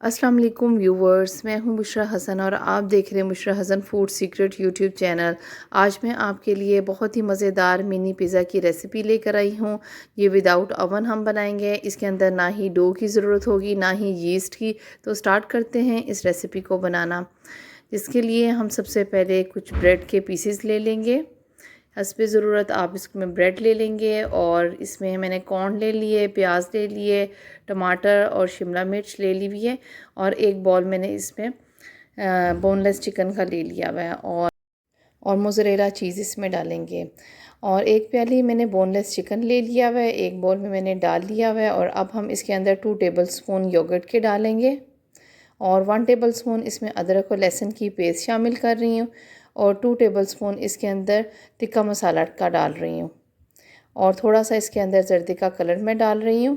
अस्सलाम वालेकुम व्यूवर्स, मैं हूं बुशरा हसन और आप देख रहे हैं Bushra Hasan food secret YouTube channel. आज मैं आपके लिए बहुत ही मज़ेदार मिनी पिज़्ज़ा की रेसिपी लेकर आई हूं। ये विदाउट ओवन हम बनाएंगे। इसके अंदर ना ही डो की ज़रूरत होगी ना ही यीस्ट की। तो स्टार्ट करते हैं इस रेसिपी को बनाना। जिसके लिए हम सबसे पहले कुछ ब्रेड के पीसेस ले लेंगे। हस्बे ज़रूरत आप इसमें ब्रेड ले लेंगे और इसमें मैंने कॉर्न ले लिए, प्याज ले लिए, टमाटर और शिमला मिर्च ले ली हुई है और एक बॉल मैंने इसमें बोनलेस चिकन का ले लिया हुआ है और मोज़रेला चीज़ इसमें डालेंगे। और एक प्याली मैंने बोनलेस चिकन ले लिया हुआ है, एक बॉल में मैंने डाल लिया हुआ है। और अब हम इसके अंदर 2 टेबलस्पून योगर्ट के डालेंगे और 1 टेबलस्पून इसमें अदरक और लहसुन की पेस्ट शामिल कर रही हूँ और 2 टेबलस्पून इसके अंदर तिक्का मसाला का डाल रही हूँ और थोड़ा सा इसके अंदर जर्दी का कलर मैं डाल रही हूँ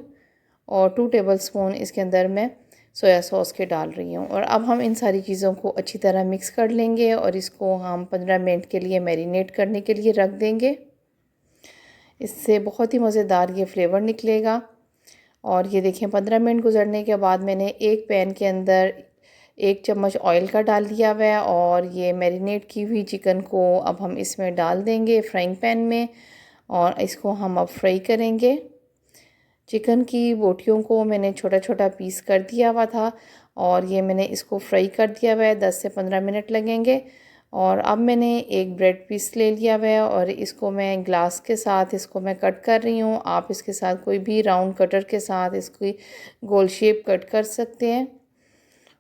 और 2 टेबलस्पून इसके अंदर मैं सोया सॉस के डाल रही हूँ। और अब हम इन सारी चीज़ों को अच्छी तरह मिक्स कर लेंगे और इसको हम 15 मिनट के लिए मैरिनेट करने के लिए रख देंगे। इससे बहुत ही मज़ेदार ये फ्लेवर निकलेगा। और ये देखें 15 मिनट गुजरने के बाद मैंने एक पैन के अंदर 1 चम्मच ऑयल का डाल दिया हुआ है और ये मैरिनेट की हुई चिकन को अब हम इसमें डाल देंगे फ्राइंग पैन में और इसको हम अब फ्राई करेंगे। चिकन की बोटियों को मैंने छोटा छोटा पीस कर दिया हुआ था और ये मैंने इसको फ्राई कर दिया हुआ है। 10 से 15 मिनट लगेंगे। और अब मैंने एक ब्रेड पीस ले लिया हुआ है और इसको मैं ग्लास के साथ इसको मैं कट कर रही हूँ। आप इसके साथ कोई भी राउंड कटर के साथ इसकी गोल शेप कट कर सकते हैं।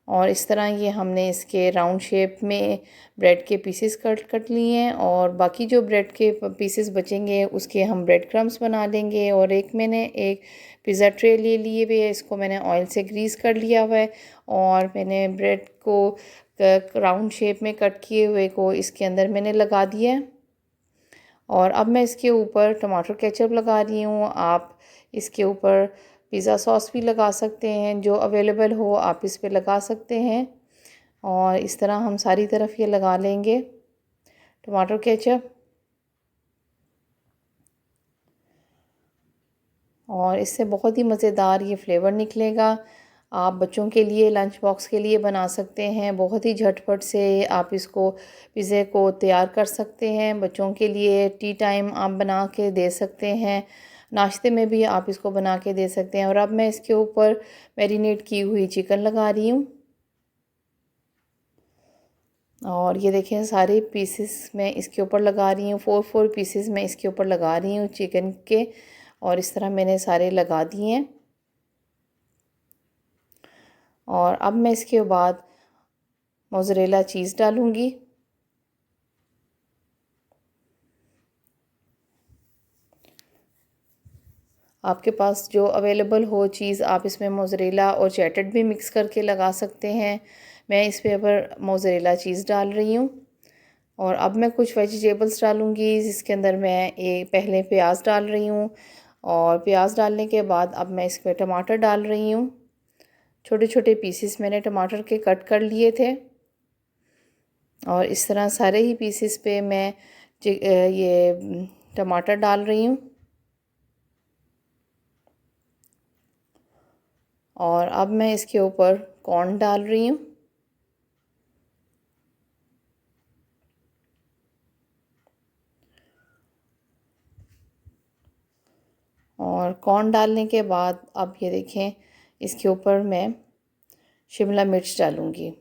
और इस तरह ये हमने इसके राउंड शेप में ब्रेड के पीसेस कट लिए हैं और बाकी जो ब्रेड के पीसेस बचेंगे उसके हम ब्रेड क्रम्स बना लेंगे। और मैंने एक पिज़्ज़ा ट्रे ले लिए हुए है, इसको मैंने ऑयल से ग्रीस कर लिया हुआ है और मैंने ब्रेड को राउंड शेप में कट किए हुए को इसके अंदर मैंने लगा दिया है। और अब मैं इसके ऊपर टमाटर केचप लगा रही हूँ। आप इसके ऊपर पिज़्ज़ा सॉस भी लगा सकते हैं, जो अवेलेबल हो आप इस पे लगा सकते हैं। और इस तरह हम सारी तरफ ये लगा लेंगे टमाटर केचप और इससे बहुत ही मज़ेदार ये फ्लेवर निकलेगा। आप बच्चों के लिए लंच बॉक्स के लिए बना सकते हैं। बहुत ही झटपट से आप इसको पिज़्ज़े को तैयार कर सकते हैं। बच्चों के लिए टी टाइम आप बना के दे सकते हैं, नाश्ते में भी आप इसको बना के दे सकते हैं। और अब मैं इसके ऊपर मैरिनेट की हुई चिकन लगा रही हूँ और ये देखें सारे पीसेस मैं इसके ऊपर लगा रही हूँ। 4 पीसेस मैं इसके ऊपर लगा रही हूँ चिकन के और इस तरह मैंने सारे लगा दिए हैं। और अब मैं इसके बाद मोज़रेला चीज़ डालूँगी। आपके पास जो अवेलेबल हो चीज़ आप इसमें मोज़रेला और चेडर भी मिक्स करके लगा सकते हैं। मैं इस पे पर मोज़रेला चीज़ डाल रही हूँ और अब मैं कुछ वेजिटेबल्स डालूँगी जिसके अंदर मैं पहले प्याज डाल रही हूँ और प्याज डालने के बाद अब मैं इस पर टमाटर डाल रही हूँ। छोटे छोटे पीसेस मैंने टमाटर के कट कर लिए थे और इस तरह सारे ही पीसेस पे मैं ये टमाटर डाल रही हूँ। और अब मैं इसके ऊपर कॉर्न डाल रही हूँ और कॉर्न डालने के बाद अब ये देखें इसके ऊपर मैं शिमला मिर्च डालूँगी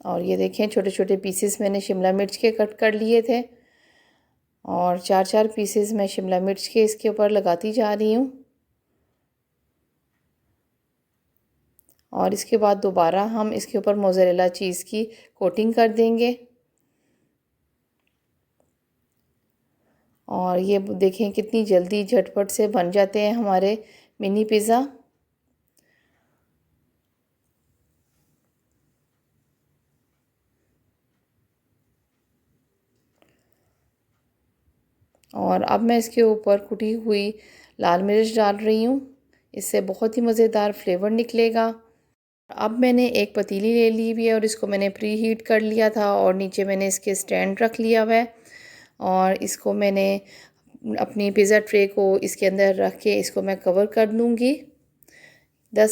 और ये देखें छोटे छोटे पीसेस मैंने शिमला मिर्च के कट कर लिए थे और 4 पीसेस मैं शिमला मिर्च के इसके ऊपर लगाती जा रही हूँ। और इसके बाद दोबारा हम इसके ऊपर मोज़रेला चीज़ की कोटिंग कर देंगे और ये देखें कितनी जल्दी झटपट से बन जाते हैं हमारे मिनी पिज़्ज़ा। और अब मैं इसके ऊपर कुटी हुई लाल मिर्च डाल रही हूँ, इससे बहुत ही मज़ेदार फ्लेवर निकलेगा। अब मैंने एक पतीली ले ली हुई है और इसको मैंने प्री हीट कर लिया था और नीचे मैंने इसके स्टैंड रख लिया हुआ है और इसको मैंने अपनी पिज़्ज़ा ट्रे को इसके अंदर रख के इसको मैं कवर कर दूँगी 10